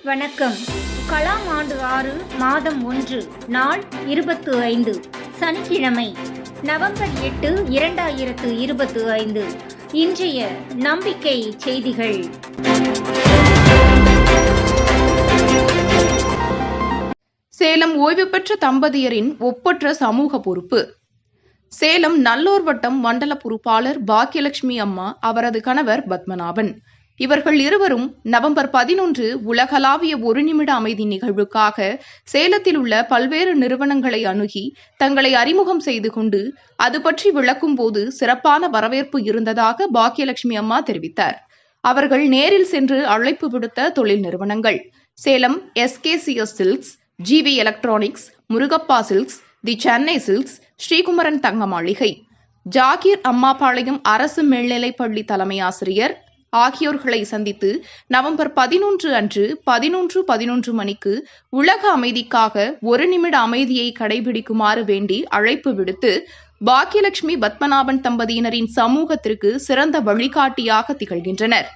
வணக்கம். கலாம் ஆண்டு 6 மாதம் 1 நாள் 25 சனிக்கிழமை நவம்பர் 8 2025. இன்றைய நம்பிக்கை செய்திகள். சேலம் ஓய்வு பெற்ற தம்பதியரின் ஒப்பற்ற சமூக பொறுப்பு. சேலம் நல்லூர் வட்டம் மண்டல பொறுப்பாளர் பாக்கியலட்சுமி அம்மா, அவரது கணவர் பத்மநாபன், இவர்கள் இருவரும் நவம்பர் 11 உலகளாவிய ஒரு நிமிட அமைதி நிகழ்வுக்காக சேலத்தில் உள்ள பல்வேறு நிறுவனங்களை அணுகி தங்களை அறிமுகம் செய்து கொண்டு அது பற்றி விளக்கும் போது சிறப்பான வரவேற்பு இருந்ததாக பாக்கியலட்சுமி அம்மா தெரிவித்தார். அவர்கள் நேரில் சென்று அழைப்பு விடுத்த தொழில் நிறுவனங்கள் Salem SKCS silks, GV electronics, Murugappa silks, the Chennai silks, Srikumaran தங்க மாளிகை, ஜாகீர் அம்மாபாளையம் அரசு மேல்நிலைப்பள்ளி தலைமை ஆசிரியர் ஆகியோர்களை சந்தித்து நவம்பர் 11 அன்று 11:11 மணிக்கு உலக அமைதிக்காக ஒரு நிமிட அமைதியை கடைபிடிக்குமாறு வேண்டி அழைப்பு விடுத்து பாக்கியலட்சுமி பத்மநாபன் தம்பதியினரின் சமூகத்திற்கு சிறந்த வழிகாட்டியாக திகழ்கின்றனர்.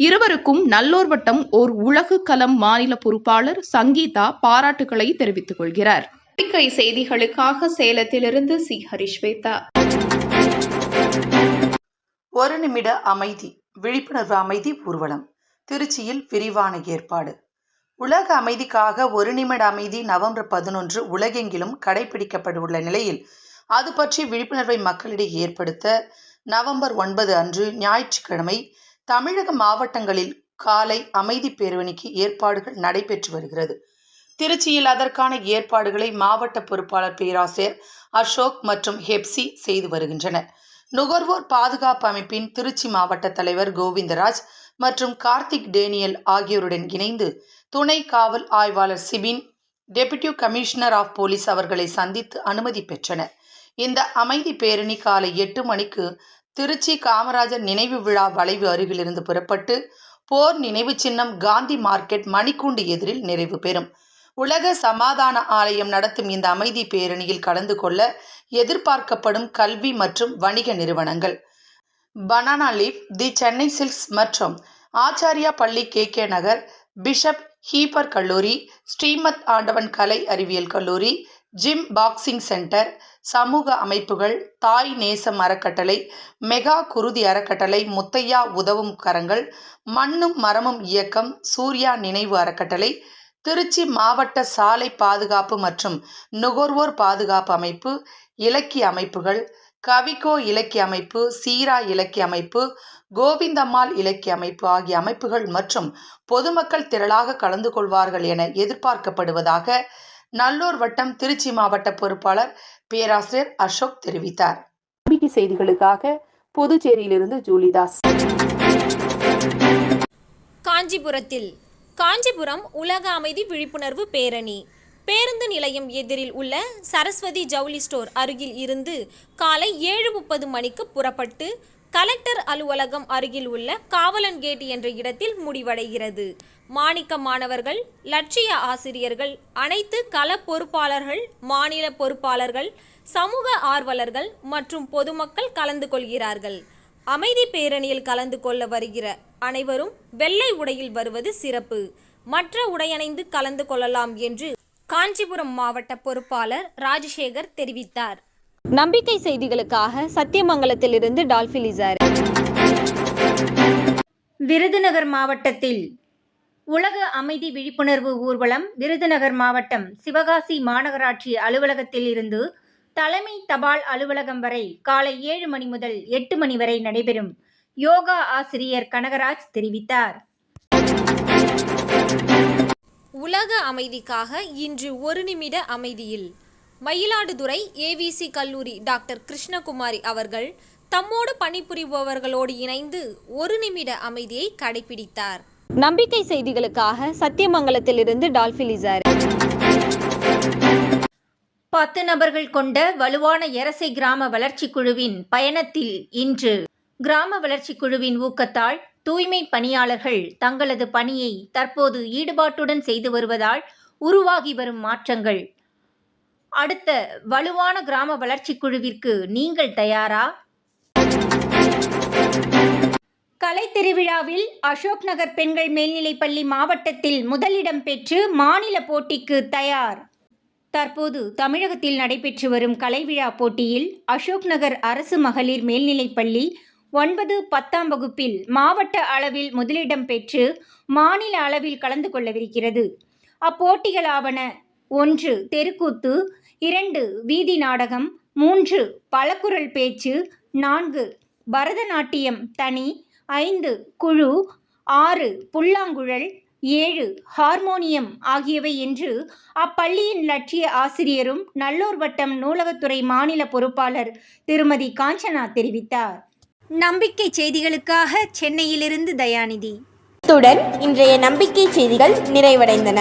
இருவருக்கும் நல்லூர் வட்டம் ஓர் உலகு களம் மாநில பொறுப்பாளர் சங்கீதா பாராட்டுகளை தெரிவித்துக் கொள்கிறார். செய்திகளுக்காக சேலத்திலிருந்து சி. ஹரிஸ்வேதா. ஒரு நிமிட அமைதி விழிப்புணர்வு அமைதி ஊர்வலம் திருச்சியில் விரிவான ஏற்பாடு. உலக அமைதிக்காக ஒரு நிமிட அமைதி நவம்பர் 11 உலகெங்கிலும் கடைபிடிக்கப்பட்டுள்ள நிலையில் அது பற்றி விழிப்புணர்வை மக்களிடையே ஏற்படுத்த நவம்பர் 9 அன்று ஞாயிற்றுக்கிழமை தமிழக மாவட்டங்களில் காலை அமைதி பேரணிக்கு ஏற்பாடுகள் நடைபெற்று வருகிறது. திருச்சியில் அதற்கான ஏற்பாடுகளை மாவட்ட பொறுப்பாளர் பேராசிரியர் அசோக் மற்றும் ஹெப்சி செய்து வருகின்றனர். நுகர்வோர் பாதுகாப்பு அமைப்பின் திருச்சி மாவட்ட தலைவர் கோவிந்தராஜ் மற்றும் கார்த்திக் டேனியல் ஆகியோருடன் இணைந்து துணை காவல் ஆய்வாளர் Sibin, deputy commissioner of police அவர்களை சந்தித்து அனுமதி பெற்றனர். இந்த அமைதி பேரணி காலை 8 மணிக்கு திருச்சி காமராஜர் நினைவு விழா வளைவு அருகிலிருந்து புறப்பட்டு போர் நினைவு சின்னம் காந்தி மார்க்கெட் மணிக்கூண்டு எதிரில் நிறைவு பெறும். உலக சமாதான ஆலயம் நடத்தும் இந்த அமைதி பேரணியில் கலந்து கொள்ள எதிர்பார்க்கப்படும் கல்வி மற்றும் வணிக நிறுவனங்கள் பனானா லீஃப், தி சென்னை சில்க்ஸ் மற்றும் ஆச்சாரியா பள்ளி, KK நகர், பிஷப் ஹீப்பர் கல்லூரி, ஸ்ரீமத் ஆண்டவன் கலை அறிவியல் கல்லூரி, ஜிம் பாக்ஸிங் சென்டர், சமூக அமைப்புகள், தாய் நேசம் அறக்கட்டளை, மெகா குருதி அறக்கட்டளை, முத்தையா உதவும் கரங்கள், மண்ணும் மரமும் இயக்கம், சூர்யா நினைவு அறக்கட்டளை, திருச்சி மாவட்ட சாலை பாதுகாப்பு மற்றும் நுகர்வோர் பாதுகாப்பு அமைப்பு, இலக்கிய அமைப்புகள், கவிக்கோ இலக்கிய அமைப்பு, சீரா இலக்கிய அமைப்பு, கோவிந்தம்மாள் இலக்கிய அமைப்பு ஆகிய அமைப்புகள் மற்றும் பொதுமக்கள் திரளாக கலந்து கொள்வார்கள் என எதிர்பார்க்கப்படுவதாக நல்லூர் வட்டம் திருச்சி மாவட்ட பொறுப்பாளர் பேராசிரியர் அசோக் தெரிவித்தார். செய்திகளுக்காக புதுச்சேரியிலிருந்து ஜூலிதாஸ். காஞ்சிபுரம் உலக அமைதி விழிப்புணர்வு பேரணி பேருந்து நிலையம் எதிரில் உள்ள சரஸ்வதி ஜவுளி ஸ்டோர் அருகில் இருந்து காலை 7:30 மணிக்கு புறப்பட்டு கலெக்டர் அலுவலகம் அருகில் உள்ள காவலன் கேட் என்ற இடத்தில் முடிவடைகிறது. மாணிக்க மாணவர்கள், லட்சிய ஆசிரியர்கள், அனைத்து கள பொறுப்பாளர்கள், மாநில பொறுப்பாளர்கள், சமூக ஆர்வலர்கள் மற்றும் பொதுமக்கள் கலந்து கொள்கிறார்கள். அமைதி பேரணியில் கலந்து கொள்ள வருகிற அனைவரும் வெள்ளை உடையில் வருவது சிறப்பு. மற்ற உடையணிந்து கலந்து கொள்ளலாம் என்று காஞ்சிபுரம் மாவட்ட பொறுப்பாளர் ராஜசேகர் தெரிவித்தார். நம்பிக்கை செய்திகளுக்காக சத்தியமங்கலத்திலிருந்து டால்பிலிசர். விருதுநகர் மாவட்டத்தில் உலக அமைதி விழிப்புணர்வு ஊர்வலம் விருதுநகர் மாவட்டம் சிவகாசி மாநகராட்சி அலுவலகத்தில் இருந்து தலைமை தபால் அலுவலகம் வரை காலை 7 மணி முதல் 8 மணி வரை நடைபெறும். யோகா ஆசிரியர் கனகராஜ் தெரிவித்தார். உலக அமைதிக்காக இன்று ஒரு நிமிட அமைதியில் மயிலாடுதுறை AVC கல்லூரி டாக்டர் கிருஷ்ணகுமாரி அவர்கள் தம்மோடு பணிபுரிபவர்களோடு இணைந்து ஒரு நிமிட அமைதியை கடைபிடித்தார். நம்பிக்கை செய்திகளுக்காக சத்தியமங்கலத்திலிருந்து டால்பிலிசர். 10 நபர்கள் கொண்ட வலுவான எரசை கிராம வளர்ச்சி குழுவின் பயணத்தில் இன்று கிராம வளர்ச்சி குழுவின் ஊக்கத்தால் தூய்மை பணியாளர்கள் தங்களது பணியை தற்போது ஈடுபாட்டுடன் செய்து வருவதால் உருவாகி வரும் மாற்றங்கள். அடுத்த வலுவான கிராம வளர்ச்சி குழுவிற்கு நீங்கள் தயாரா? கலை திருவிழாவில் அசோக் நகர் பெண்கள் மேல்நிலைப்பள்ளி மாவட்டத்தில் முதலிடம் பெற்று மாநில போட்டிக்கு தயார். தற்போது தமிழகத்தில் நடைபெற்று வரும் கலைவிழா போட்டியில் அசோக் நகர் அரசு மகளிர் மேல்நிலைப்பள்ளி 9, 10ஆம் வகுப்பில் மாவட்ட அளவில் முதலிடம் பெற்று மாநில அளவில் கலந்து கொள்ளவிருக்கிறது. அப்போட்டிகளாவன: 1 தெருக்கூத்து, 2 வீதி நாடகம், 3 பலகுரல் பேச்சு, 4 பரதநாட்டியம் தனி, 5 குழு, 6 புல்லாங்குழல், 7 ஹார்மோனியம் ஆகியவை என்று அப்பள்ளியின் லட்சிய ஆசிரியரும் நல்லூர் வட்டம் நூலகத்துறை மாநில பொறுப்பாளர் திருமதி காஞ்சனா தெரிவித்தார். நம்பிக்கை செய்திகளுக்காக சென்னையிலிருந்து தயாநிதி. இத்துடன் இன்றைய நம்பிக்கை செய்திகள் நிறைவடைந்தன.